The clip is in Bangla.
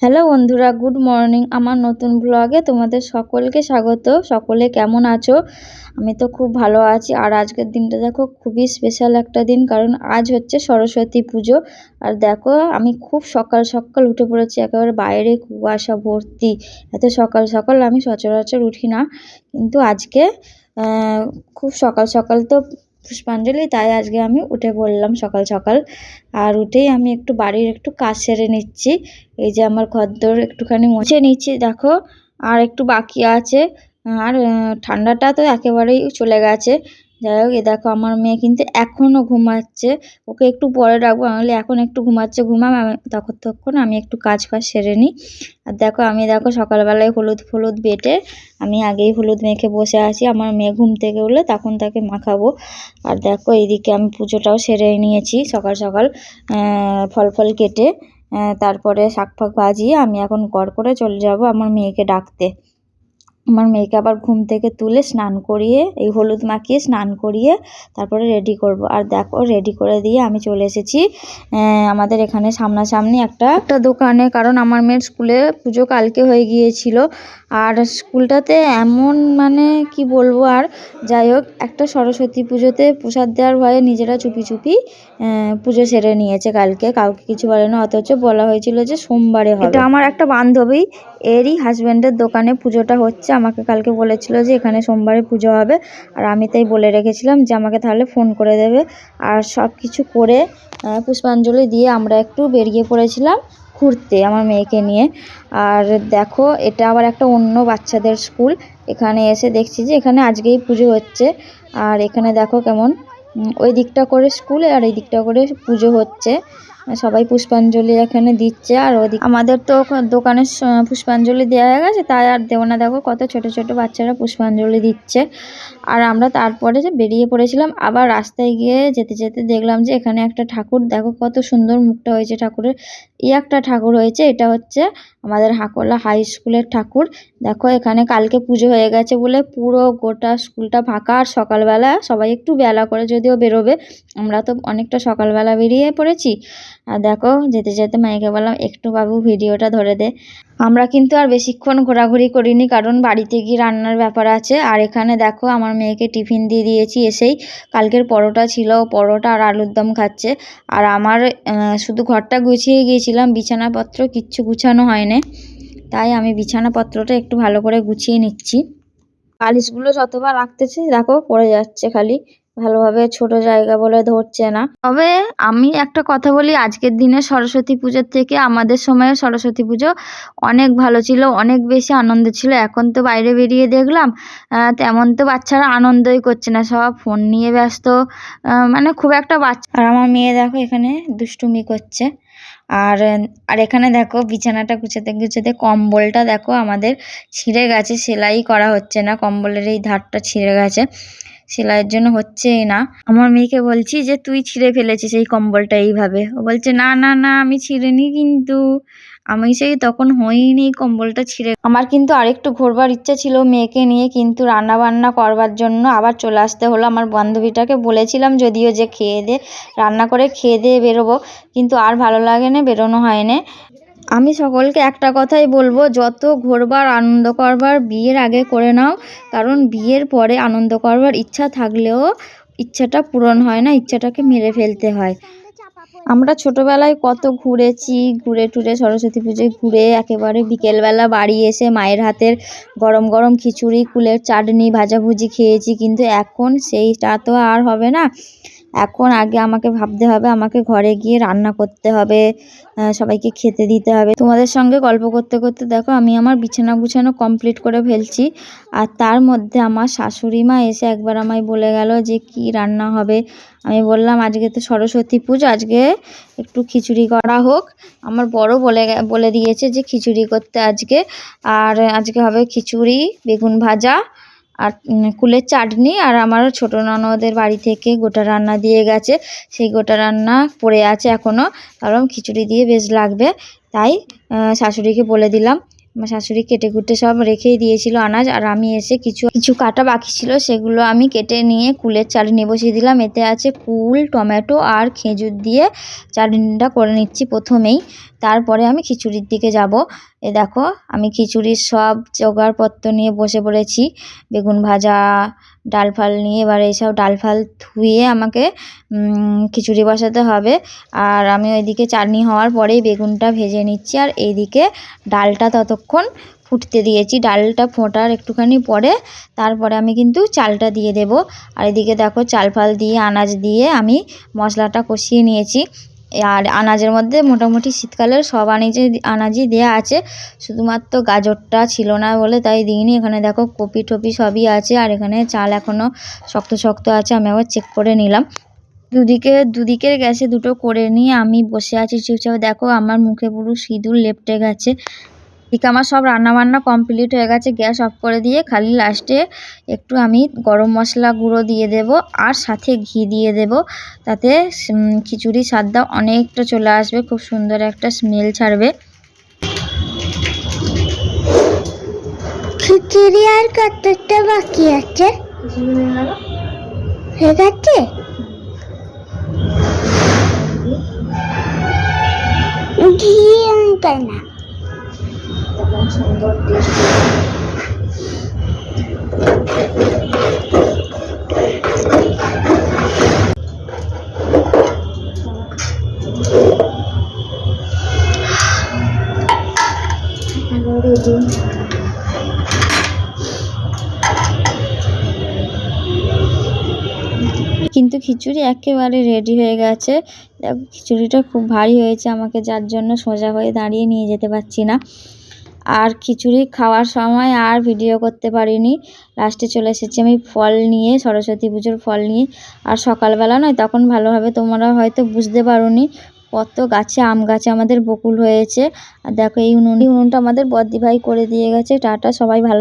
হ্যালো বন্ধুরা, গুড মর্নিং। আমার নতুন ব্লগে তোমাদের সকলকে স্বাগত। সকলে কেমন আছো? আমি তো খুব ভালো আছি। আর আজকের দিনটা দেখো খুবই স্পেশাল একটা দিন, কারণ আজ হচ্ছে সরস্বতী পুজো। আর দেখো আমি খুব সকাল সকাল উঠে পড়েছি, একেবারে বাইরে কুয়াশা ভর্তি। এত সকাল সকাল আমি সচরাচর উঠি না, কিন্তু আজকে খুব সকাল সকাল তো পুষ্পাঞ্জলি, তাই আজকে আমি উঠে পড়লাম সকাল সকাল। আর উঠেই আমি একটু বাড়ির একটু কাজ সেরে নিচ্ছি। এই যে আমার ঘরদোর একটুখানি মুছে নিচ্ছি দেখো, আর একটু বাকি আছে। আর ঠান্ডাটা তো একেবারেই চলে গেছে। যাই হোক, এ দেখো আমার মেয়ে কিন্তু এখনো ঘুমাচ্ছে। ওকে একটু পরে রাখবো, নাহলে এখন একটু ঘুমাচ্ছে, ঘুমাম আমি তখন আমি একটু কাজ ফাজ সেরে নিই। আর দেখো আমি সকালবেলায় হলুদ বেটে আমি আগেই হলুদ মেখে বসে আছি। আমার মেয়ে ঘুম থেকে উঠলে তখন তাকে মাখাবো। আর দেখো এইদিকে আমি পুজোটাও সেরে নিয়েছি সকাল সকাল, ফল কেটে। তারপরে শাক ফাক ভাজিয়ে আমি এখন গড় করে চলে যাব আমার মেয়েকে ডাকতে। আমার মেয়েকে আবার ঘুম থেকে তুলে স্নান করিয়ে, এই হলুদ মাখিয়ে স্নান করিয়ে তারপরে রেডি করব। আর দেখো রেডি করে দিয়ে আমি চলে এসেছি আমাদের এখানে সামনাসামনি একটা দোকানে, কারণ আমার মেয়ের স্কুলে পুজো কালকে হয়ে গিয়েছিল। আর স্কুলটাতে এমন মানে কি বলবো, আর যাই হোক, একটা সরস্বতী পুজোতে প্রসাদ দেওয়ার ভয়ে নিজেরা চুপি চুপি পুজো সেরে নিয়েছে কালকে, কাউকে কিছু বলে না। অথচ বলা হয়েছিল যে সোমবারে হবে। এটা আমার একটা বান্ধবী, এরই হাজব্যান্ডের দোকানে পুজোটা হচ্ছে। আমাকে কালকে বলেছিল যে এখানে সোমবারে পুজো হবে, আর আমি তাই বলে রেখেছিলাম যে আমাকে তাহলে ফোন করে দেবে। আর সব কিছু করে পুষ্পাঞ্জলি দিয়ে আমরা একটু বেরিয়ে পড়েছিলাম ঘুরতে আমার মেয়েকে নিয়ে। আর দেখো এটা আবার একটা অন্য বাচ্চাদের স্কুল। এখানে এসে দেখছি যে এখানে আজকেই পুজো হচ্ছে। আর এখানে দেখো কেমন ওই দিকটা করে স্কুল আর এই দিকটা করে পুজো হচ্ছে। সবাই পুষ্পাঞ্জলি এখানে দিচ্ছে। আর ওদিকে আমাদের তো দোকানে পুষ্পাঞ্জলি দেওয়া হয়ে গেছে, তাই আর দেবো না। দেখো কত ছোট ছোট বাচ্চারা পুষ্পাঞ্জলি দিচ্ছে। আর আমরা তারপরে যে বেরিয়ে পড়েছিলাম। আবার রাস্তায় গিয়ে যেতে যেতে দেখলাম যে এখানে একটা ঠাকুর, দেখো কত সুন্দর মুখটা হয়েছে ঠাকুরের। একটা ঠাকুর হয়েছে, এটা হচ্ছে আমাদের হাকোলা হাই স্কুলের ঠাকুর। দেখো এখানে কালকে পুজো হয়ে গেছে বলে পুরো গোটা স্কুলটা ফাঁকা। আর সকালবেলা সবাই একটু বেলা করে যদিও বেরোবে, আমরা তো অনেকটা সকালবেলা বেরিয়ে পড়েছি। আর দেখো যেতে যেতে মাইকে বললাম একটু বাবু ভিডিওটা ধরে দে। আমরা কিন্তু আর বেশিক্ষণ ঘোরাঘুরি করিনি, কারণ বাড়িতে গিয়ে রান্নার ব্যাপার আছে। আর এখানে দেখো আমার মেয়েকে টিফিন দিয়ে দিয়েছি এসেই। কালকের পরোটা ছিল, পরোটা আর আলুর দম খাচ্ছে। আর আমার শুধু ঘরটা গুছিয়ে গিয়েছিলাম, বিছানাপত্র কিচ্ছু গুছানো হয়নি, তাই আমি বিছানাপত্রটা একটু ভালো করে গুছিয়ে নিচ্ছি। বালিশগুলো যতবার রাখতেছি দেখো পড়ে যাচ্ছে খালি, ভালোভাবে ছোট জায়গা বলে ধরছে না। তবে আমি একটা কথা বলি, আজকের দিনে সরস্বতী পুজোর থেকে আমাদের সময়ে সরস্বতী পুজো অনেক ভালো ছিল, অনেক বেশি আনন্দ ছিল। এখন তো বাইরে বেরিয়ে দেখলাম তেমন তো বাচ্চারা আনন্দই করছে না, সব ফোন নিয়ে ব্যস্ত। মানে খুব একটা বাচ্চা। আর আমার মেয়ে দেখো এখানে দুষ্টুমি করছে। আর আর এখানে দেখো বিছানাটা গুছাতে গুছাতে কম্বলটা দেখো আমাদের ছিঁড়ে গেছে, সেলাই করা হচ্ছে না, কম্বলের এই ধারটা ছিঁড়ে গেছে, সেলাইয়ের জন্য হচ্ছেই না। আমার মেয়েকে বলছি যে তুই ছিঁড়ে ফেলেছিস এই কম্বলটা এইভাবে, ও বলছে না না না আমি ছিঁড়িনি, কিন্তু আমি সেই তখন হইনি কম্বলটা ছিঁড়ে। আমার কিন্তু আরেকটু ঘোরবার ইচ্ছা ছিল মেয়েকে নিয়ে, কিন্তু রান্না বান্না করবার জন্য আবার চলে আসতে হলো। আমার বান্ধবীটাকে বলেছিলাম যদিও যে রান্না করে খেয়ে দিয়ে বেরোবো, কিন্তু আর ভালো লাগে না, বেরোনো হয় না। আমি সকলকে একটা কথাই বলবো, যত ঘোরবার আনন্দ করবার বিয়ের আগে করে নাও, কারণ বিয়ের পরে আনন্দ করবার ইচ্ছা থাকলেও ইচ্ছাটা পূরণ হয় না, ইচ্ছাটাকে মেরে ফেলতে হয়। আমরা ছোটবেলায় কত ঘুরেছি, ঘুরে টুরে সরস্বতী পুজোয় ঘুরে একেবারে বিকেলবেলা বাড়ি এসে মায়ের হাতের গরম গরম খিচুড়ি, কুলের চাটনি, ভাজাভুজি খেয়েছি, কিন্তু এখন সেইটা তো আর হবে না। এখন আগে আমাকে ভাবতে হবে, আমাকে ঘরে গিয়ে রান্না করতে হবে, সবাইকে খেতে দিতে হবে। তোমাদের সঙ্গে গল্প করতে করতে দেখো আমি আমার বিছানা গুছানো কমপ্লিট করে ফেলছি। আর তার মধ্যে আমার শাশুড়ি মা এসে একবার আমায় বলে গেল যে কি রান্না হবে। আমি বললাম আজকে তো সরস্বতী পুজো, আজকে একটু খিচুড়ি করা হোক। আমার বড় বলে দিয়েছে যে খিচুড়ি করতে আজকে। আর আজকে হবে খিচুড়ি, বেগুন ভাজা আর কুলের চাটনি। আর আমার ছোটো ননদের বাড়ি থেকে গোটা রান্না দিয়ে গেছে, সেই গোটা রান্না পড়ে আছে এখনও, কারণ খিচুড়ি দিয়ে বেশ লাগবে। তাই শাশুড়িকে বলে দিলাম। আমার শাশুড়ি কেটে কুটে সব রেখেই দিয়েছিল আনাজ। আর আমি এসে কিছু কাটা বাকি ছিল, সেগুলো আমি কেটে নিয়ে কুলের চাটনি বসিয়ে দিলাম। এতে আছে কুল, টমেটো আর খেজুর দিয়ে চাটনিটা করে নিচ্ছি প্রথমেই। তারপরে আমি খিচুড়ির দিকে যাব। এ দেখো আমি খিচুড়ির সব জোগাড়পত্র নিয়ে বসে পড়েছি, বেগুন ভাজা, ডাল ফাল নিয়ে। এবার এইসব ডাল ফাল ধুয়ে আমাকে খিচুড়ি বসাতে হবে। আর আমি ওইদিকে চাটনি হওয়ার পরেই বেগুনটা ভেজে নিচ্ছি, আর এইদিকে ডালটা ততক্ষণ ফুটতে দিয়েছি। ডালটা ফোটার একটুখানি পরে তারপরে আমি কিন্তু চালটা দিয়ে দেব। আর এদিকে দেখো চাল ফাল দিয়ে আনাজ দিয়ে আমি মশলাটা কষিয়ে নিয়েছি। আর আনাজের মধ্যে মোটামুটি শীতকালের সব আনাজই দেওয়া আছে, শুধুমাত্র গাজরটা ছিল না বলে তাই দিইনি। এখানে দেখো কপি টপি সবই আছে, আর এখানে চাল এখনও শক্ত শক্ত আছে, আমি আবার চেক করে নিলাম। দুদিকের গ্যাসে দুটো করে নিয়ে আমি বসে আছি চুপচাপ। দেখো আমার মুখে পুরো সিঁদুর লেপটে গেছে। এদিকে আমার সব রান্নাবান্না কমপ্লিট হয়ে গেছে, গ্যাস অফ করে দিয়ে খালি লাস্টে একটু আমি গরম মশলা গুঁড়ো দিয়ে দেব, আর সাথে ঘি দিয়ে দেব, তাতে খিচুড়ি স্বাদটা অনেকটা চলে আসবে, খুব সুন্দর একটা স্মেল ছাড়বে। খিচুড়ি আর কতটা বাকি আছে? হয়ে গেছে? ঘি আনতে না। সুন্দর টেস্ট। কিন্তু খিচুড়ি একেবারে রেডি হয়ে গেছে। দেখো খিচুড়িটা খুব ভারী হয়েছে আমাকে, যার জন্য সোজা হয়ে দাঁড়িয়ে নিয়ে যেতে পারছি না। আর খিচুড়ি খাওয়ার সময় আর ভিডিও করতে পারিনি, লাস্টে চলে এসেছি আমি ফল নিয়ে, সরস্বতী পুজোর ফল নিয়ে। আর সকালবেলা নয়, তখন ভালোভাবে তোমরা হয়তো বুঝতে পারোনি, কত গাছে আম গাছে আমাদের বকুল হয়েছে। আর দেখো এই উনুনটা আমাদের বদ্দি ভাই করে দিয়ে গেছে। টাটা, সবাই ভালো।